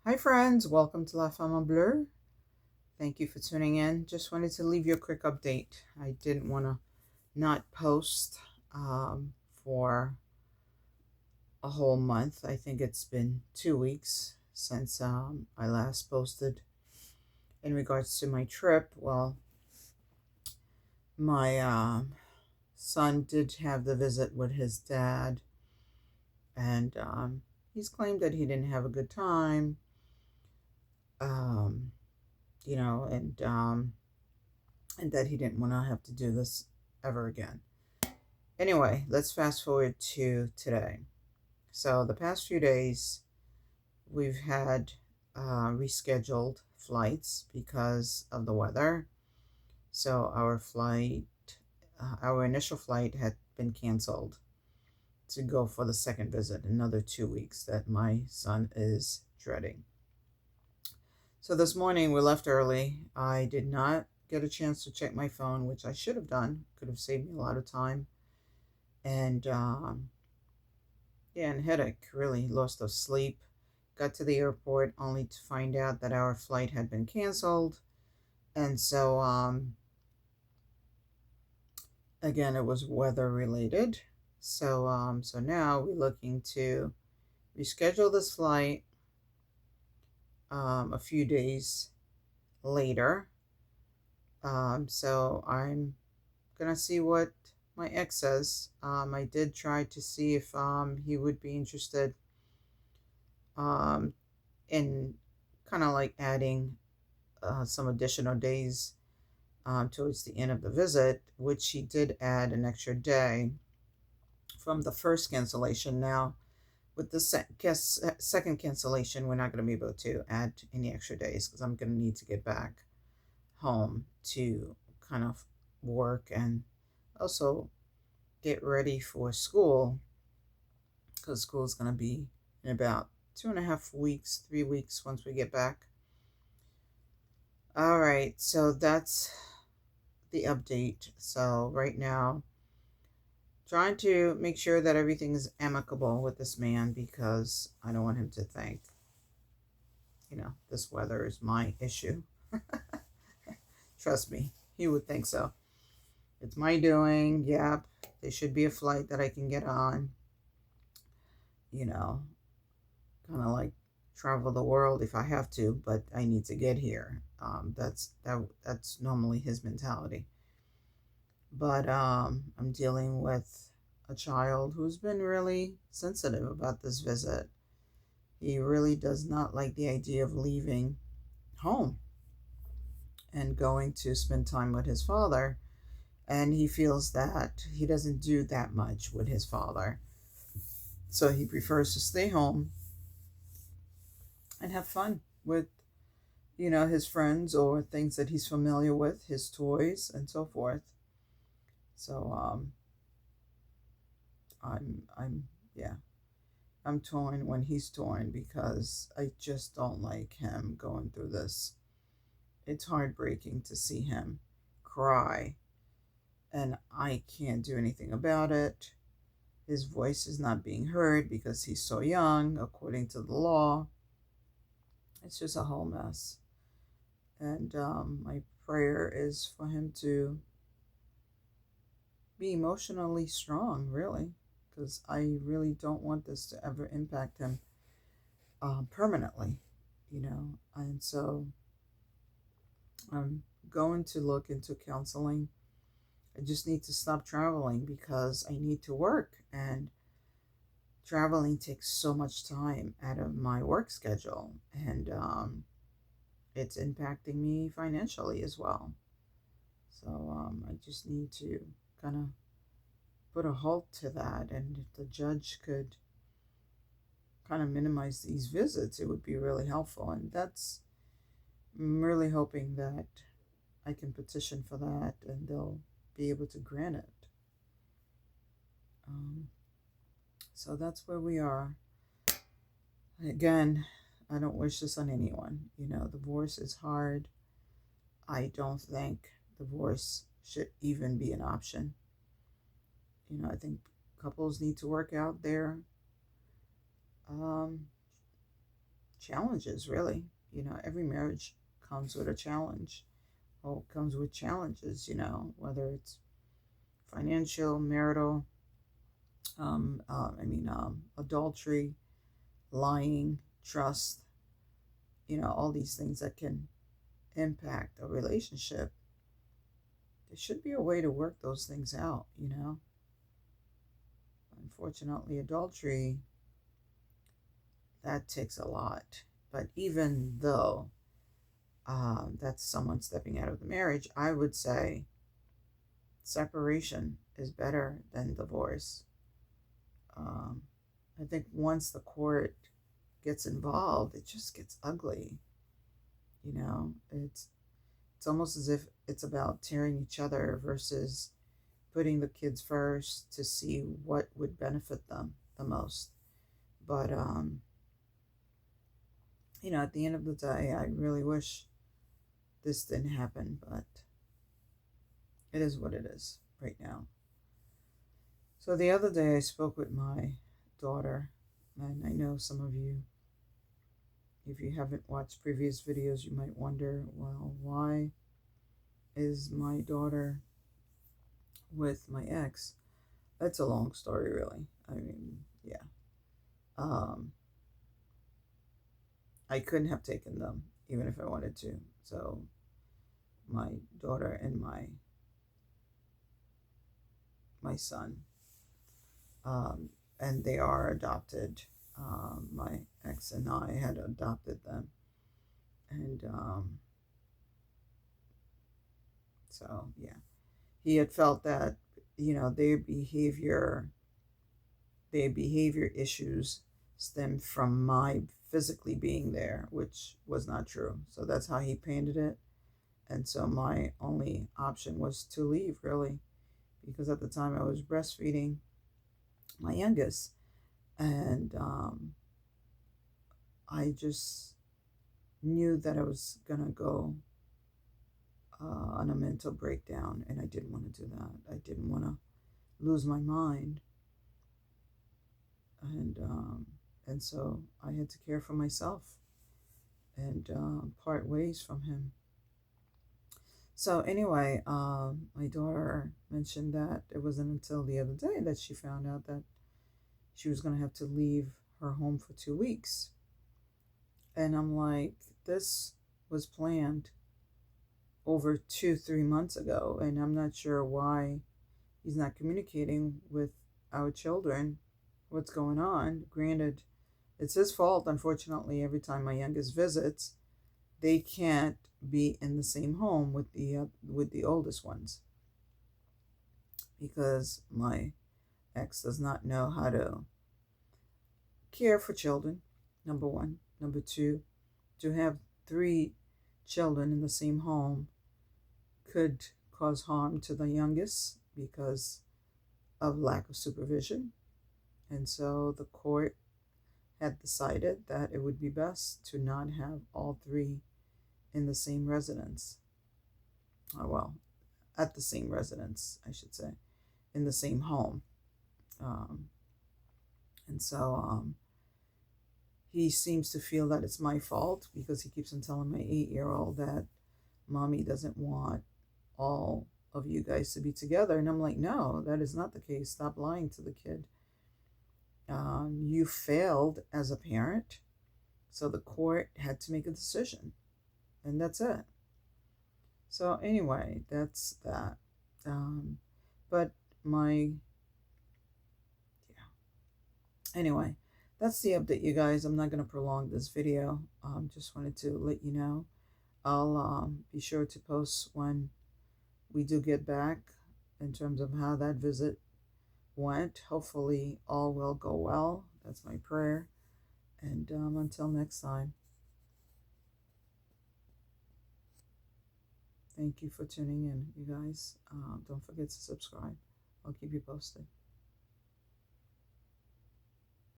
Hi, friends. Welcome to La Femme Bleu. Thank you for tuning in. Just wanted to leave you a quick update. I didn't want to not post for a whole month. I think it's been 2 weeks since I last posted in regards to my trip. Well, my son did have the visit with his dad, and he's claimed that he didn't have a good time. Um, you know, and that he didn't want to have to do this ever again. Anyway, let's fast forward to today. So, the past few days, we've had rescheduled flights because of the weather. So, our initial flight had been canceled to go for the second visit, another 2 weeks that my son is dreading. So, this morning we left early. I did not get a chance to check my phone, which I should have done, could have saved me a lot of time. And yeah, and headache, really lost of sleep. Got to the airport only to find out that our flight had been canceled. And so again, it was weather related. So now we're looking to reschedule this flight a few days later. So I'm gonna see what my ex says. I did try to see if he would be interested um, in kind of like adding some additional days towards the end of the visit, which he did add an extra day from the first cancellation. Now, with the second cancellation, we're not going to be able to add any extra days because I'm going to need to get back home to kind of work and also get ready for school because school is going to be in about 2.5 weeks, 3 weeks once we get back. All right, so that's the update. So right now, trying to make sure that everything is amicable with this man because I don't want him to think, this weather is my issue. Trust me, he would think so. It's my doing. Yep, there should be a flight that I can get on. You know, kind of like travel the world if I have to, but I need to get here. That's normally his mentality. But I'm dealing with a child who's been really sensitive about this visit. He really does not like the idea of leaving home and going to spend time with his father. And he feels that he doesn't do that much with his father. So he prefers to stay home and have fun with, his friends or things that he's familiar with, his toys and so forth. So yeah, I'm torn when he's torn because I just don't like him going through this. It's heartbreaking to see him cry, and I can't do anything about it. His voice is not being heard because he's so young, according to the law. It's just a whole mess. And my prayer is for him to be emotionally strong, really, because I really don't want this to ever impact him permanently. And so I'm going to look into counseling. I just need to stop traveling because I need to work, and traveling takes so much time out of my work schedule, and it's impacting me financially as well. So I just need to kind of put a halt to that, and if the judge could kind of minimize these visits, it would be really helpful. And I'm really hoping that I can petition for that and they'll be able to grant it. Um, so that's where we are. Again, I don't wish this on anyone. Divorce is hard. I don't think divorce should even be an option. I think couples need to work out their challenges, really. Every marriage comes with a challenge. Well, comes with challenges, whether it's financial, marital, adultery, lying, trust, all these things that can impact a relationship. There should be a way to work those things out. Unfortunately, adultery, that takes a lot. But even though that's someone stepping out of the marriage, I would say separation is better than divorce. I think once the court gets involved, it just gets ugly. It's almost as if it's about tearing each other versus putting the kids first to see what would benefit them the most. But at the end of the day, I really wish this didn't happen, but it is what it is right now. So the other day I spoke with my daughter, and I know some of you, if you haven't watched previous videos, you might wonder, well, why is my daughter with my ex? That's a long story, really. I mean, yeah. I couldn't have taken them, even if I wanted to. So my daughter and my son, and they are adopted. My ex and I had adopted them, and so yeah, he had felt that their behavior issues stemmed from my physically being there, which was not true. So that's how he painted it. And so my only option was to leave, really, because at the time I was breastfeeding my youngest. And I just knew that I was going to go on a mental breakdown, and I didn't want to do that. I didn't want to lose my mind. And so I had to care for myself and part ways from him. So anyway, my daughter mentioned that it wasn't until the other day that she found out that she was going to have to leave her home for 2 weeks. And I'm like, this was planned over 2-3 months ago, and I'm not sure why he's not communicating with our children what's going on. Granted, it's his fault. Unfortunately, every time my youngest visits, they can't be in the same home with the oldest ones, because my ex does not know how to care for children, number one. Number two, to have 3 children in the same home could cause harm to the youngest because of lack of supervision. And so the court had decided that it would be best to not have all 3 in the same residence. Well, at the same residence, I should say, in the same home. And so he seems to feel that it's my fault, because he keeps on telling my 8-year-old that mommy doesn't want all of you guys to be together. And I'm like, no, that is not the case. Stop lying to the kid. You failed as a parent, so the court had to make a decision, and that's it. So anyway, that's that. But anyway, that's the update, you guys. I'm not going to prolong this video. Just wanted to let you know. I'll be sure to post when we do get back in terms of how that visit went. Hopefully all will go well. That's my prayer. And until next time, thank you for tuning in, you guys. Don't forget to subscribe. I'll keep you posted.